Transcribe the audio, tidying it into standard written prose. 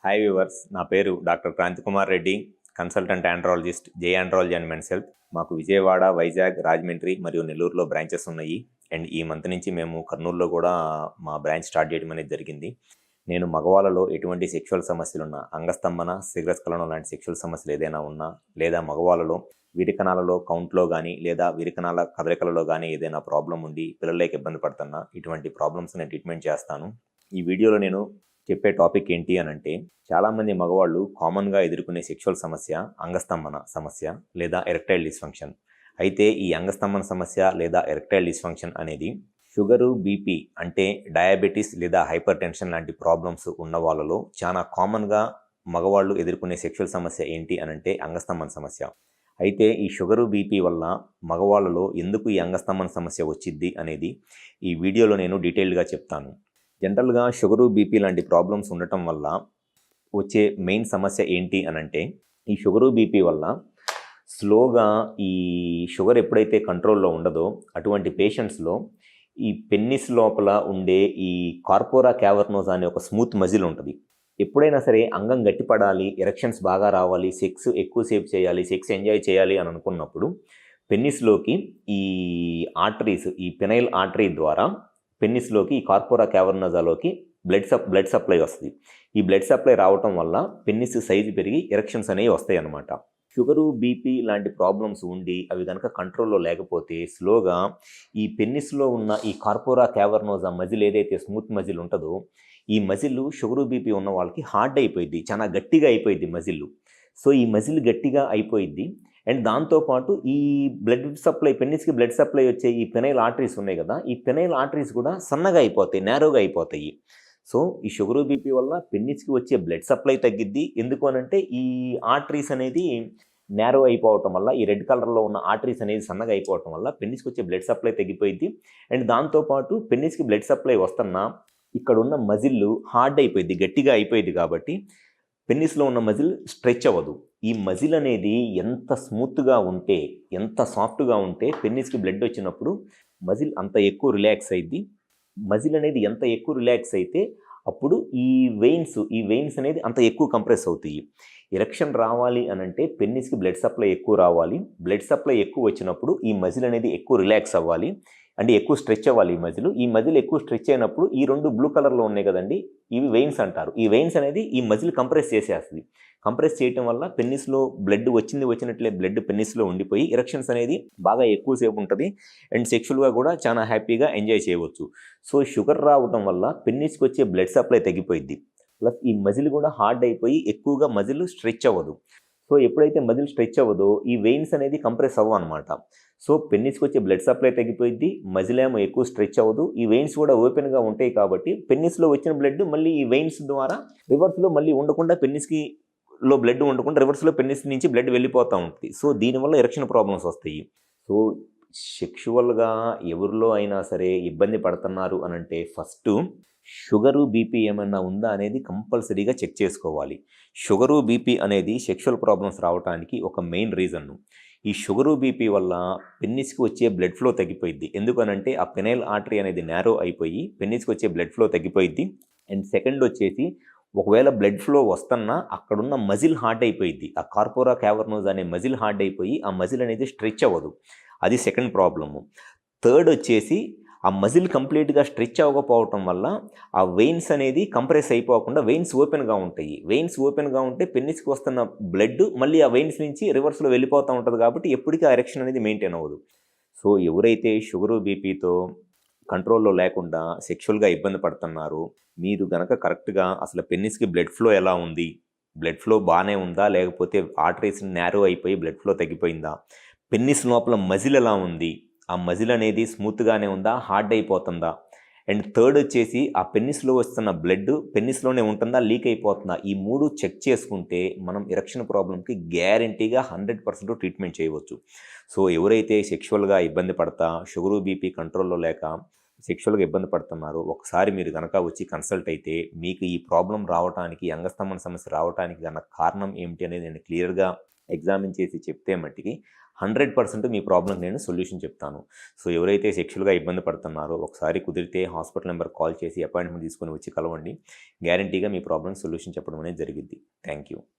Hi viewers, నా పేరు doctor Kranti Kumar Reddy, consultant andrologist, J andrology and men's health. మాకు విజయవాడ, వైజాగ్, రాజమండ్రి మరియు నెల్లూరులో బ్రాంచెస్ ఉన్నాయి. అండ్ ఈ మంత్ నుంచి మేము కర్నూలులో కూడా మా బ్రాంచ్ స్టార్ట్ చేయడం అనేది జరిగింది. నేను మగవాళ్ళలో ఎటువంటి సెక్షువల్ సమస్యలున్నా, అంగస్తంభన, శీఘ్రస్ఖలనం లాంటి సెక్షువల్ సమస్యలు ఏదైనా ఉన్నా, లేదా మగవాళ్ళలో విరికణాలలో కౌంట్లో కానీ లేదా విరికణాల కదలికలలో కానీ ఏదైనా ప్రాబ్లం ఉండి పిల్లలకి ఇబ్బంది పడుతున్నా, ఇటువంటి ప్రాబ్లమ్స్ నేను ట్రీట్మెంట్ చేస్తాను. ఈ వీడియోలో నేను చెప్పే టాపిక్ ఏంటి అని అంటే, చాలామంది మగవాళ్ళు కామన్గా ఎదుర్కొనే సెక్షువల్ సమస్య అంగస్తంభన సమస్య లేదా ఎరెక్టైల్ డిస్ఫంక్షన్. అయితే ఈ అంగస్తంభన సమస్య లేదా ఎరెక్టైల్ డిస్ఫంక్షన్ అనేది షుగరు, బీపీ అంటే డయాబెటీస్ లేదా హైపర్ టెన్షన్ లాంటి ప్రాబ్లమ్స్ ఉన్న వాళ్ళలో చాలా కామన్గా మగవాళ్ళు ఎదుర్కొనే సెక్షువల్ సమస్య ఏంటి అని అంటే అంగస్తంభన సమస్య. అయితే ఈ షుగరు, బీపీ వల్ల మగవాళ్ళలో ఎందుకు ఈ అంగస్తంభన సమస్య వచ్చిద్ది అనేది ఈ వీడియోలో నేను డీటెయిల్డ్గా చెప్తాను. జనరల్గా షుగరు, బీపీ లాంటి ప్రాబ్లమ్స్ ఉండటం వల్ల వచ్చే మెయిన్ సమస్య ఏంటి అని అంటే, ఈ షుగరు, బీపీ వల్ల స్లోగా ఈ షుగర్ ఎప్పుడైతే కంట్రోల్లో ఉండదో అటువంటి పేషెంట్స్లో ఈ పెన్నిస్ లోపల ఉండే ఈ కార్పోరా క్యావర్నోసా అనే ఒక స్మూత్ మజిల్ ఉంటుంది. ఎప్పుడైనా సరే అంగం గట్టిపడాలి, ఎరెక్షన్స్ బాగా రావాలి, సెక్స్ ఎక్కువసేపు చేయాలి, సెక్స్ ఎంజాయ్ చేయాలి అని అనుకున్నప్పుడు పెన్నిస్లోకి ఈ ఆర్టరీస్, ఈ పెనైల్ ఆర్టరీ ద్వారా పెన్నిస్లోకి ఈ కార్పోరా క్యావర్నోసాలోకి బ్లడ్ సప్లై వస్తుంది. ఈ బ్లడ్ సప్లై రావటం వల్ల పెన్నిస్ సైజు పెరిగి ఎరెక్షన్స్ అనేవి వస్తాయి అన్నమాట. షుగరు, బీపీ లాంటి ప్రాబ్లమ్స్ ఉండి అవి కనుక కంట్రోల్లో లేకపోతే స్లోగా ఈ పెన్నిస్లో ఉన్న ఈ కార్పోరా క్యావర్నోసా మజిల్ ఏదైతే స్మూత్ మజిల్ ఉంటుందో, ఈ మజిల్ షుగరు, బీపీ ఉన్న వాళ్ళకి హార్డ్ అయిపోయింది, చాలా గట్టిగా అయిపోయింది మజిల్. సో ఈ మజిల్ గట్టిగా అయిపోయింది. అండ్ దాంతోపాటు ఈ బ్లడ్ సప్లై, పెన్నిస్కి బ్లడ్ సప్లై వచ్చే ఈ పెనైల్ ఆర్టరీస్ ఉన్నాయి కదా, ఈ పెనైల్ ఆర్టరీస్ కూడా సన్నగా అయిపోతాయి, నేరోగా అయిపోతాయి. సో ఈ షుగరు, బీపీ వల్ల పెన్నిస్కి వచ్చే బ్లడ్ సప్లై తగ్గిద్ది. ఎందుకు అనంటే ఈ ఆర్టరీస్ అనేది నేరో అయిపోవటం వల్ల, ఈ రెడ్ కలర్లో ఉన్న ఆర్టరీస్ అనేది సన్నగా అయిపోవటం వల్ల పెన్నిస్కి వచ్చే బ్లడ్ సప్లై తగ్గిపోయింది. అండ్ దాంతోపాటు పెన్నిస్కి బ్లడ్ సప్లై వస్తున్నా ఇక్కడ ఉన్న మజిల్ హార్డ్ అయిపోయింది, గట్టిగా అయిపోయింది. కాబట్టి పెన్నిస్లో ఉన్న మజిల్ స్ట్రెచ్ అవ్వదు. ఈ మజిల్ అనేది ఎంత స్మూత్గా ఉంటే, ఎంత సాఫ్ట్గా ఉంటే పెన్నిస్కి బ్లడ్ వచ్చినప్పుడు మజిల్ అంత ఎక్కువ రిలాక్స్ అయింది. మజిల్ అనేది ఎంత ఎక్కువ రిలాక్స్ అయితే అప్పుడు ఈ వెయిన్స్ అనేది అంత ఎక్కువ కంప్రెస్ అవుతాయి. ఎరెక్షన్ రావాలి అనంటే పెన్నిస్కి బ్లడ్ సప్లై ఎక్కువ రావాలి. బ్లడ్ సప్లై ఎక్కువ వచ్చినప్పుడు ఈ మజిల్ అనేది ఎక్కువ రిలాక్స్ అవ్వాలి, అంటే ఎక్కువ స్ట్రెచ్ అవ్వాలి. ఈ మజిల్ ఎక్కువ స్ట్రెచ్ అయినప్పుడు ఈ రెండు బ్లూ కలర్లో ఉన్నాయి కదండి, ఇవి వెయిన్స్ అంటారు. ఈ వెయిన్స్ అనేది ఈ మజిల్ కంప్రెస్ చేసేస్తుంది. కంప్రెస్ చేయటం వల్ల పెన్నిస్లో బ్లడ్ వచ్చినట్లే బ్లడ్ పెన్నిస్లో ఉండిపోయి ఎరెక్షన్స్ అనేది బాగా ఎక్కువసేపు ఉంటుంది. అండ్ సెక్షువల్గా కూడా చాలా హ్యాపీగా ఎంజాయ్ చేయవచ్చు. సో షుగర్ రావటం వల్ల పెన్నిస్కి వచ్చే బ్లడ్ సప్లై తగ్గిపోయింది. ప్లస్ ఈ మజిల్ కూడా హార్డ్ అయిపోయి ఎక్కువగా మజిల్ స్ట్రెచ్ అవ్వదు. సో ఎప్పుడైతే మజిల్ స్ట్రెచ్ అవ్వదో ఈ వెయిన్స్ అనేది కంప్రెస్ అవ్వ అనమాట. సో పెన్నిస్కి వచ్చే బ్లడ్ సప్లై తగ్గిపోయింది, మజిల్ ఏమో ఎక్కువ స్ట్రెచ్ అవ్వదు. ఈ వెయిన్స్ కూడా ఓపెన్గా ఉంటాయి కాబట్టి పెన్నిస్లో వచ్చిన బ్లడ్ మళ్ళీ ఈ వెయిన్స్ ద్వారా రివర్స్లో మళ్ళీ ఉండకుండా, పెన్నిస్కి లో బ్లడ్ ఉండకుండా రివర్స్లో పెన్నిస్ నుంచి బ్లడ్ వెళ్ళిపోతూ ఉంటుంది. సో దీనివల్ల ఎరెక్షన్ ప్రాబ్లమ్స్ వస్తాయి. సో సెక్షువల్గా ఎవరిలో అయినా సరే ఇబ్బంది పడుతున్నారు అనంటే ఫస్ట్ షుగరు, బీపీ ఏమైనా ఉందా అనేది కంపల్సరీగా చెక్ చేసుకోవాలి. షుగరు, బీపీ అనేది సెక్షువల్ ప్రాబ్లమ్స్ రావడానికి ఒక మెయిన్ రీజన్. ఈ షుగరు, బీపీ వల్ల పెన్నిస్కి వచ్చే బ్లడ్ ఫ్లో తగ్గిపోయింది. ఎందుకనంటే ఆ పెనైల్ ఆర్టరీ అనేది నేరో అయిపోయి పెన్నిస్కి వచ్చే బ్లడ్ ఫ్లో తగ్గిపోయింది. అండ్ సెకండ్ వచ్చేసి, ఒకవేళ బ్లడ్ ఫ్లో వస్తున్నా అక్కడున్న మజిల్ హార్డ్ అయిపోయింది. ఆ కార్పోరా క్యావర్నోసా అనే మజిల్ హార్డ్ అయిపోయి ఆ మజిల్ అనేది స్ట్రెచ్ అవ్వదు. అది సెకండ్ ప్రాబ్లము. థర్డ్ వచ్చేసి, ఆ మజిల్ కంప్లీట్గా స్ట్రెచ్ అవ్వకపోవటం వల్ల ఆ వెయిన్స్ అనేది కంప్రెస్ అయిపోకుండా వెయిన్స్ ఓపెన్గా ఉంటాయి. వెయిన్స్ ఓపెన్గా ఉంటే పెన్నిస్కి వస్తున్న బ్లడ్ మళ్ళీ ఆ వెయిన్స్ నుంచి రివర్స్లో వెళ్ళిపోతూ ఉంటుంది. కాబట్టి ఎప్పటికీ ఆ ఎరెక్షన్ అనేది మెయింటైన్ అవ్వదు. సో ఎవరైతే షుగరు, బీపీతో కంట్రోల్లో లేకుండా సెక్షువల్గా ఇబ్బంది పడుతున్నారో, మీరు గనక కరెక్ట్గా అసలు పెన్నిస్కి బ్లడ్ ఫ్లో ఎలా ఉంది, బ్లడ్ ఫ్లో బాగానే ఉందా, లేకపోతే ఆర్టరీస్ నేరో అయిపోయి బ్లడ్ ఫ్లో తగ్గిపోయిందా, పెన్నిస్ లోపల మజిల్ ఎలా ఉంది, ఆ మజిల్ అనేది స్మూత్గానే ఉందా, హార్డ్ అయిపోతుందా, అండ్ థర్డ్ వచ్చేసి ఆ పెన్నిస్లో వస్తున్న బ్లడ్ పెన్నిస్లోనే ఉంటుందా, లీక్ అయిపోతుందా, ఈ మూడు చెక్ చేసుకుంటే మనం ఎరెక్షన్ ప్రాబ్లంకి గ్యారంటీగా 100% ట్రీట్మెంట్ చేయవచ్చు. సో ఎవరైతే సెక్షువల్గా ఇబ్బంది పడతా, షుగరు, బీపీ కంట్రోల్లో లేక సెక్షువల్గా ఇబ్బంది పడుతున్నారో, ఒకసారి మీరు కనుక వచ్చి కన్సల్ట్ అయితే మీకు ఈ ప్రాబ్లం రావడానికి, అంగస్తంభన సమస్య రావడానికి గల కారణం ఏమిటి అనేది నేను క్లియర్గా ఎగ్జామిన్ చేసి చెప్తే మట్టికి 100% మీ ప్రాబ్లమ్ నేను సొల్యూషన్ చెప్తాను. సో ఎవరైతే సెక్షువల్‌గా ఇబ్బంది పడుతున్నారో ఒకసారి కుదిరితే హాస్పిటల్ నంబర్‌కి కాల్ చేసి అపాయింట్మెంట్ తీసుకొని వచ్చి కలవండి. గ్యారంటీగా మీ ప్రాబ్లమ్ సొల్యూషన్ చెప్పడం అనేది జరిగిద్ది. Thank you.